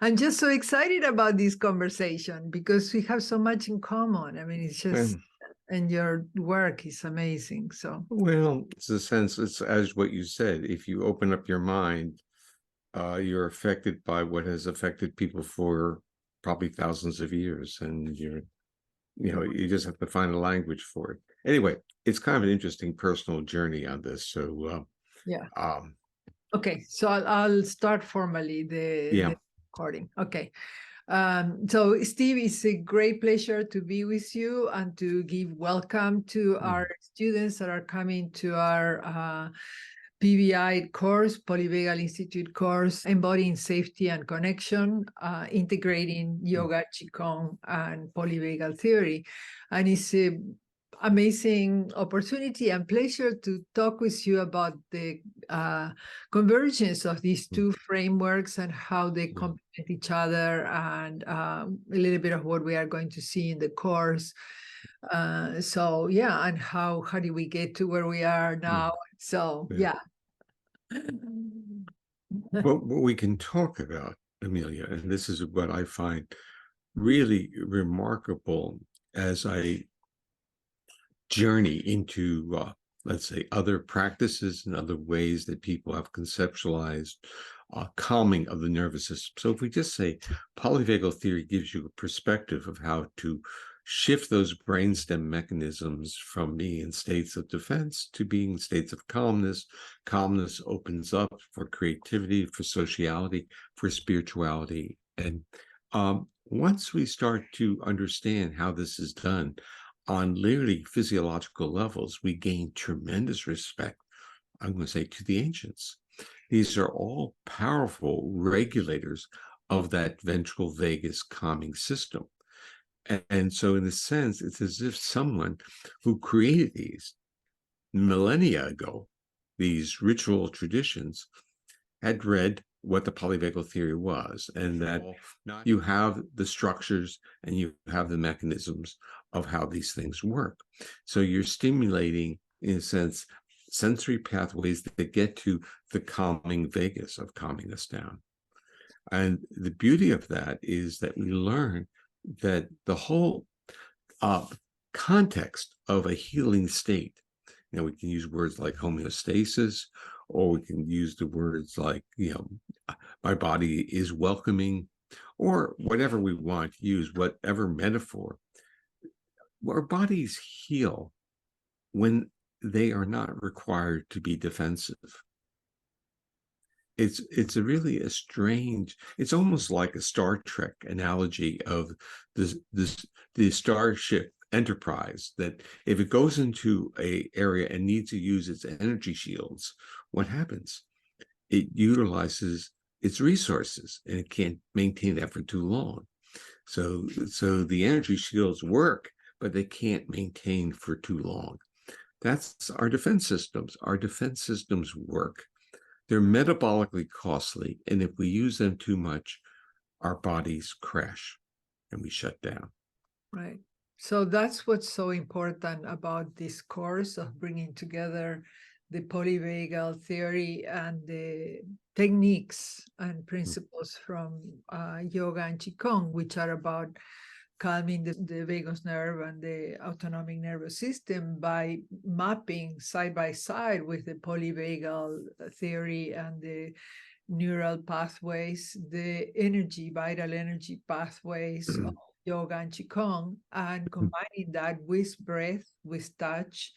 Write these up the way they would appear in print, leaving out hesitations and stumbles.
I'm just so excited about this conversation because we have so much in common. I mean, it's just, and your work is amazing. So, well, it's a sense, it's as what you said, if you open up your mind, you're affected by what has affected people for probably thousands of years, and you just have to find a language for it. Anyway, it's kind of an interesting personal journey on this. So, yeah. Okay, so I'll start formally yeah. the recording. Okay. So Steve, it's a great pleasure to be with you and to give welcome to our students that are coming to our PBI course, Polyvagal Institute course, Embodying Safety and Connection, integrating yoga, Qigong, and Polyvagal Theory. And it's an amazing opportunity and pleasure to talk with you about the convergence of these two frameworks and how they complement each other, and a little bit of what we are going to see in the course. So yeah, and how do we get to where we are now? So yeah. What we can talk about, Amelia, and this is what I find really remarkable as I journey into, let's say, other practices and other ways that people have conceptualized calming of the nervous system. So if we just say polyvagal theory gives you a perspective of how to shift those brainstem mechanisms from being in states of defense to being in states of calmness. Calmness opens up for creativity, for sociality, for spirituality. And once we start to understand how this is done on literally physiological levels, we gain tremendous respect, I'm going to say, to the ancients. These are all powerful regulators of that ventral vagus calming system. And so in a sense, it's as if someone who created these millennia ago, these ritual traditions, had read what the polyvagal theory was, and that you have the structures and you have the mechanisms of how these things work. So you're stimulating, in a sense, sensory pathways that get to the calming vagus, of calming us down. And the beauty of that is that we learn that the whole context of a healing state, we can use words like homeostasis, or we can use the words like, my body is welcoming, or whatever we want to use, whatever metaphor. Our bodies heal when they are not required to be defensive. It's really a strange, it's almost like a Star Trek analogy of the Starship Enterprise, that if it goes into an area and needs to use its energy shields, what happens? It utilizes its resources and it can't maintain that for too long. So the energy shields work, but they can't maintain for too long. That's our defense systems. Our defense systems work. They're metabolically costly, and if we use them too much, our bodies crash and we shut down. Right. So that's what's so important about this course of bringing together the polyvagal theory and the techniques and principles from yoga and Qigong, which are about calming the vagus nerve and the autonomic nervous system by mapping side by side with the polyvagal theory and the neural pathways, the vital energy pathways of yoga and Qigong, and combining that with breath, with touch,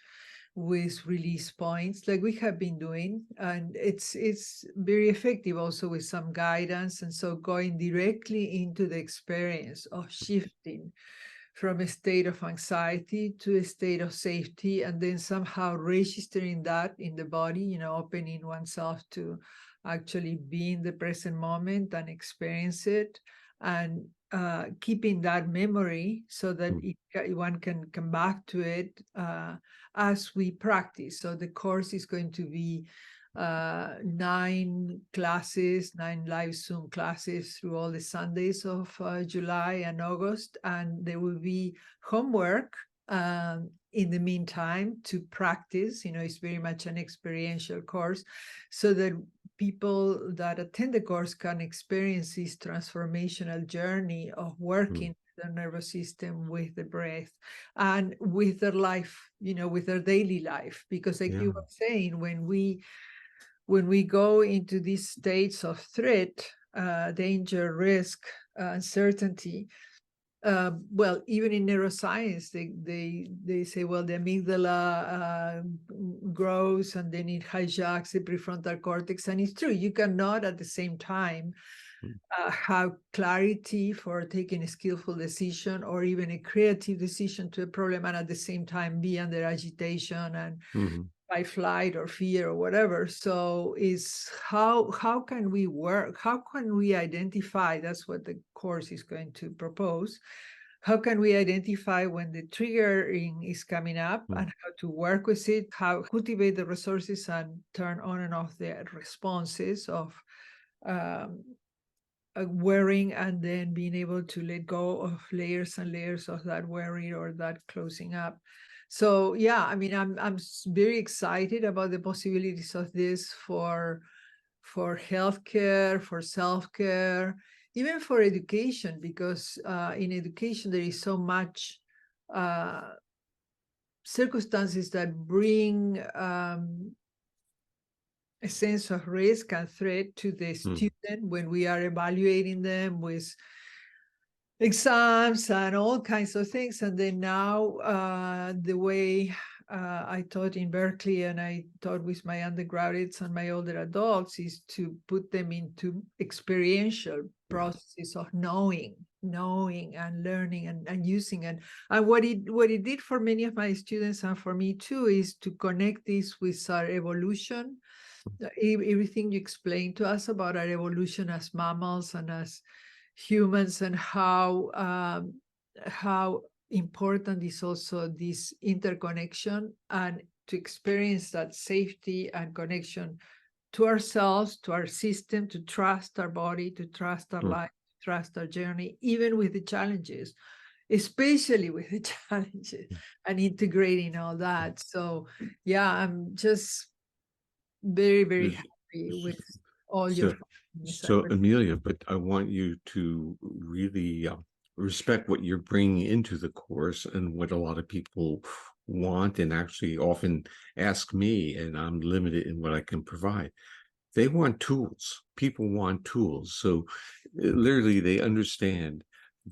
with release points like we have been doing. And it's very effective also with some guidance. And so going directly into the experience of shifting from a state of anxiety to a state of safety, and then somehow registering that in the body, opening oneself to actually be in the present moment and experience it, and keeping that memory so that one can come back to it as we practice. So the course is going to be 9 live Zoom classes through all the Sundays of July and August, and there will be homework in the meantime to practice. It's very much an experiential course, so that people that attend the course can experience this transformational journey of working the nervous system with the breath and with their life, with their daily life. Because like you were saying, when we go into these states of threat, danger, risk, uncertainty, well, even in neuroscience, they say, well, the amygdala grows and then it hijacks the prefrontal cortex. And it's true, you cannot at the same time have clarity for taking a skillful decision or even a creative decision to a problem, and at the same time be under agitation and by flight or fear or whatever. So is how can we work? How can we identify? That's what the course is going to propose. How can we identify when the triggering is coming up and how to work with it, how cultivate the resources and turn on and off the responses of worrying, and then being able to let go of layers and layers of that worry or that closing up. So yeah, I mean, I'm very excited about the possibilities of this for healthcare, for self-care, even for education, because in education there is so much circumstances that bring a sense of risk and threat to the student when we are evaluating them with exams and all kinds of things. And then now the way I taught in Berkeley and I taught with my undergraduates and my older adults is to put them into experiential processes of knowing and learning and using. And what it did for many of my students and for me too is to connect this with our evolution. Everything you explained to us about our evolution as mammals and as humans, and how important is also this interconnection, and to experience that safety and connection to ourselves, to our system, to trust our body, to trust our life, to trust our journey, even with the challenges, especially with the challenges, and integrating all that. So yeah, I'm just very, very happy with all your findings. So Amelia, but I want you to really respect what you're bringing into the course and what a lot of people want and actually often ask me, and I'm limited in what I can provide. They want tools. People want tools. So literally they understand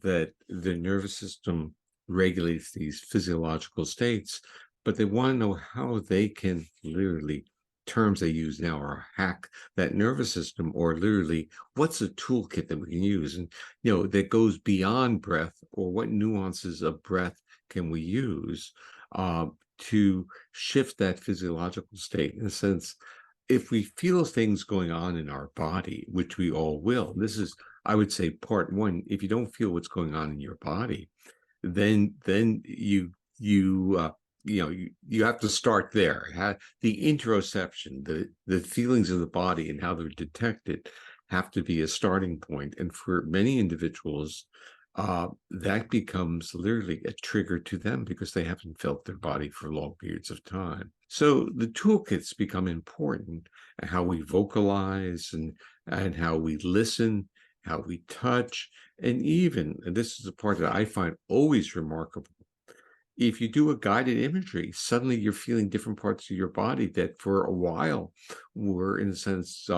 that the nervous system regulates these physiological states, but they want to know how they can literally, terms they use now are hack that nervous system, or literally what's a toolkit that we can use, and that goes beyond breath, or what nuances of breath can we use to shift that physiological state. In a sense, if we feel things going on in our body, which we all will, this is, I would say, part one. If you don't feel what's going on in your body, then you have to start there. The interoception, the feelings of the body and how they're detected have to be a starting point. And for many individuals, that becomes literally a trigger to them because they haven't felt their body for long periods of time. So the toolkits become important, and how we vocalize and how we listen, how we touch, and even, and this is the part that I find always remarkable, if you do a guided imagery, suddenly you're feeling different parts of your body that for a while were, in a sense,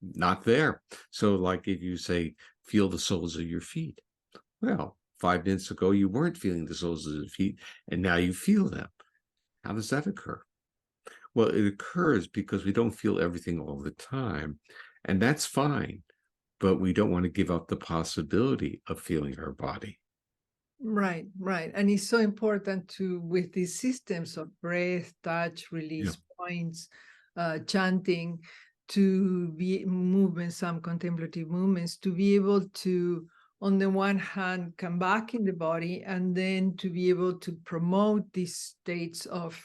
not there. So like if you say, feel the soles of your feet. Well, 5 minutes ago, you weren't feeling the soles of the feet, and now you feel them. How does that occur? Well, it occurs because we don't feel everything all the time, and that's fine, but we don't want to give up the possibility of feeling our body. Right. And it's so important to, with these systems of breath, touch, release points, chanting, to be movements, some contemplative movements, to be able to, on the one hand, come back in the body, and then to be able to promote these states of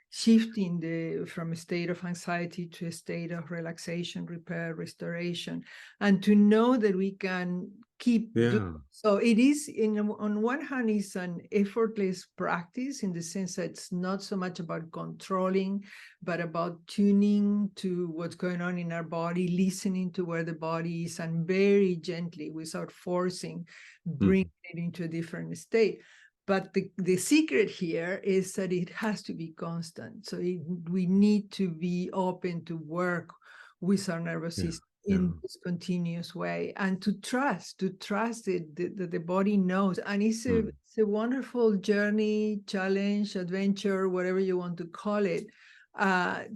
shifting from a state of anxiety to a state of relaxation, repair, restoration, and to know that we can keep doing. Yeah. So it is, on one hand, it's an effortless practice in the sense that it's not so much about controlling, but about tuning to what's going on in our body, listening to where the body is, and very gently, without forcing, bring it into a different state. But the secret here is that it has to be constant. So we need to be open to work with our nervous system in this continuous way, and to trust it, that the body knows. And it's a wonderful journey, challenge, adventure, whatever you want to call it,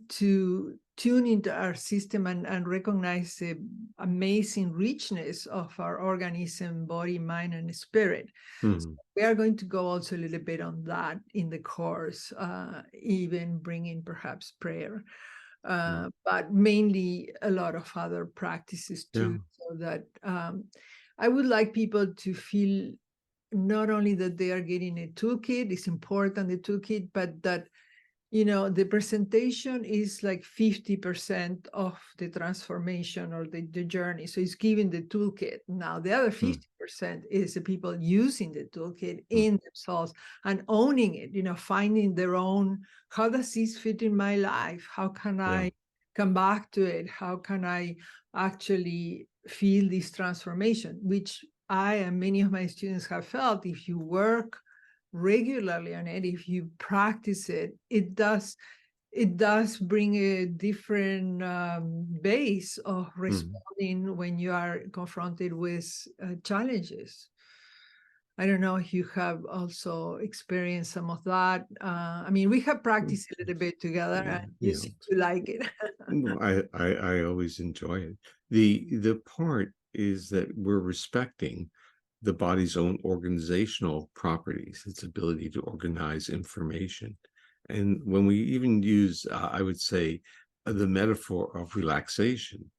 to tune into our system and recognize the amazing richness of our organism, body, mind, and spirit. So we are going to go also a little bit on that in the course, even bringing perhaps prayer. But mainly a lot of other practices too, so that I would like people to feel not only that they are getting a toolkit, it's important, the toolkit, but that, the presentation is like 50% of the transformation or the journey. So it's giving the toolkit. Now, the other 50% is the people using the toolkit in themselves and owning it, finding their own, how does this fit in my life? How can I come back to it? How can I actually feel this transformation, which I and many of my students have felt. If you work regularly on it, if you practice it, it does bring a different base of responding when you are confronted with challenges. I don't know if you have also experienced some of that. I mean, we have practiced a little bit together, and you seem to like it. No, I always enjoy it. The part is that we're respecting the body's own organizational properties, its ability to organize information. And when we even use, I would say, the metaphor of relaxation,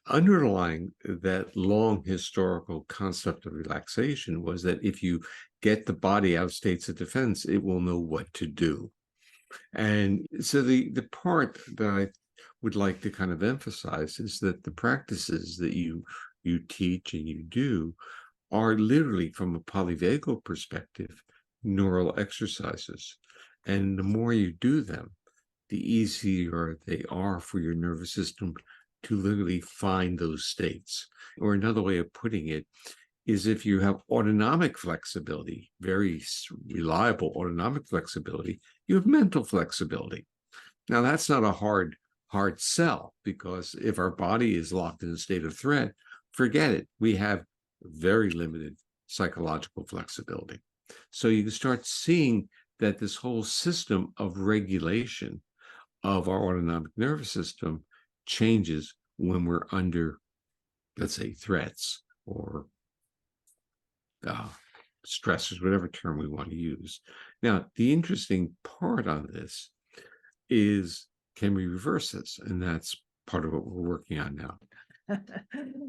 underlying that long historical concept of relaxation was that if you get the body out of states of defense, it will know what to do. And so the part that I would like to kind of emphasize is that the practices that you teach and you do are literally, from a polyvagal perspective, neural exercises. And the more you do them, the easier they are for your nervous system to literally find those states. Or another way of putting it is, if you have autonomic flexibility, very reliable autonomic flexibility, you have mental flexibility. Now, that's not a hard sell, because if our body is locked in a state of threat, forget it. We have very limited psychological flexibility. So you can start seeing that this whole system of regulation of our autonomic nervous system changes when we're under, let's say, threats or stressors, whatever term we want to use. Now, the interesting part on this is, can we reverse this? And that's part of what we're working on now.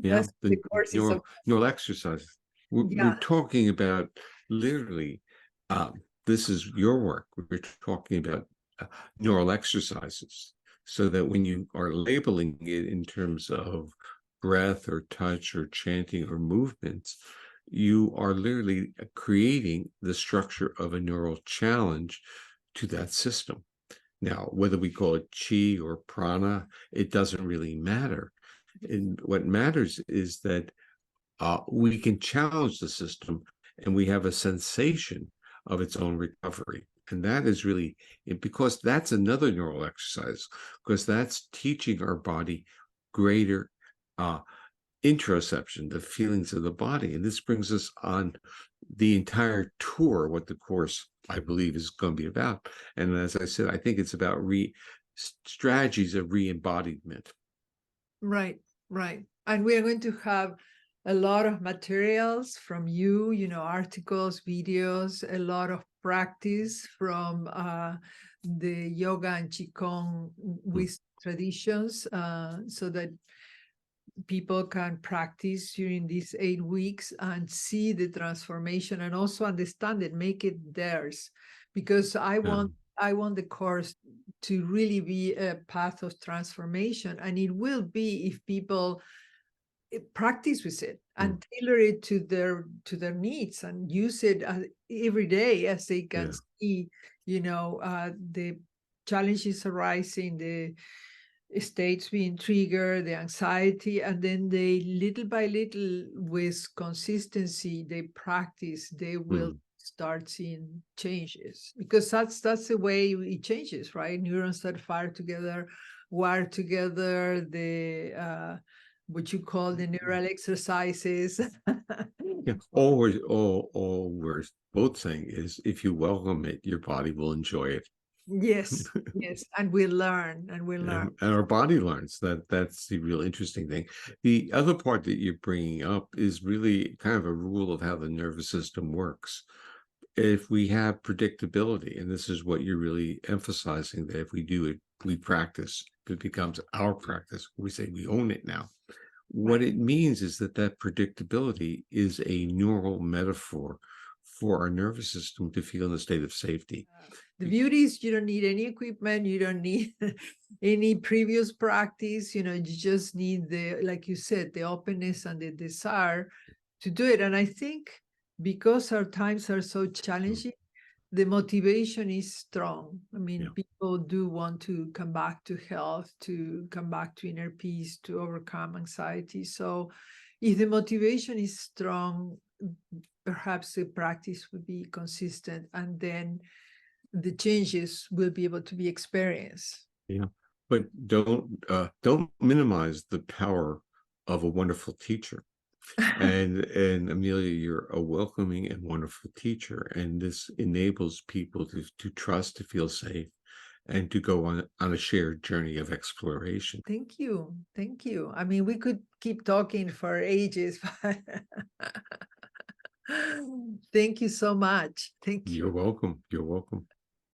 Yeah, the neural exercises. We're talking about literally, this is your work. We're talking about neural exercises, so that when you are labeling it in terms of breath or touch or chanting or movements, you are literally creating the structure of a neural challenge to that system. Now, whether we call it chi or prana, it doesn't really matter. And what matters is that we can challenge the system, and we have a sensation of its own recovery. And that is really, because that's another neural exercise, because that's teaching our body greater interoception, the feelings of the body. And this brings us on the entire tour, what the course, I believe, is going to be about. And as I said, I think it's about strategies of re-embodiment. Right. And we are going to have a lot of materials from you, articles, videos, a lot of practice from the yoga and Qigong with traditions, so that people can practice during these 8 weeks and see the transformation, and also understand it, make it theirs. Because I want the course to really be a path of transformation, and it will be if people practice with it. and tailor it to their needs and use it every day as they can see, the challenges arising, the states being triggered, the anxiety, and then they little by little, with consistency, they practice, they will start seeing changes, because that's the way it changes, right? Neurons that fire together, wire together, the what you call the neural exercises. Yeah, all we're both saying is if you welcome it, your body will enjoy it. Yes, yes, and we learn, and we learn. And our body learns. That's the real interesting thing. The other part that you're bringing up is really kind of a rule of how the nervous system works. If we have predictability, and this is what you're really emphasizing, that if we do it, we practice, it becomes our practice. We say we own it now. What it means is that predictability is a neural metaphor for our nervous system to feel in a state of safety. The beauty is you don't need any equipment, you don't need any previous practice, you just need like you said, the openness and the desire to do it. And I think because our times are so challenging, the motivation is strong. I mean, people do want to come back to health, to come back to inner peace, to overcome anxiety. So if the motivation is strong, perhaps the practice would be consistent, and then the changes will be able to be experienced. Yeah, but don't minimize the power of a wonderful teacher. And Amelia, you're a welcoming and wonderful teacher, and this enables people to trust, to feel safe, and to go on a shared journey of exploration. Thank you. Thank you. I mean, we could keep talking for ages, but thank you so much. Thank you. You're welcome. You're welcome.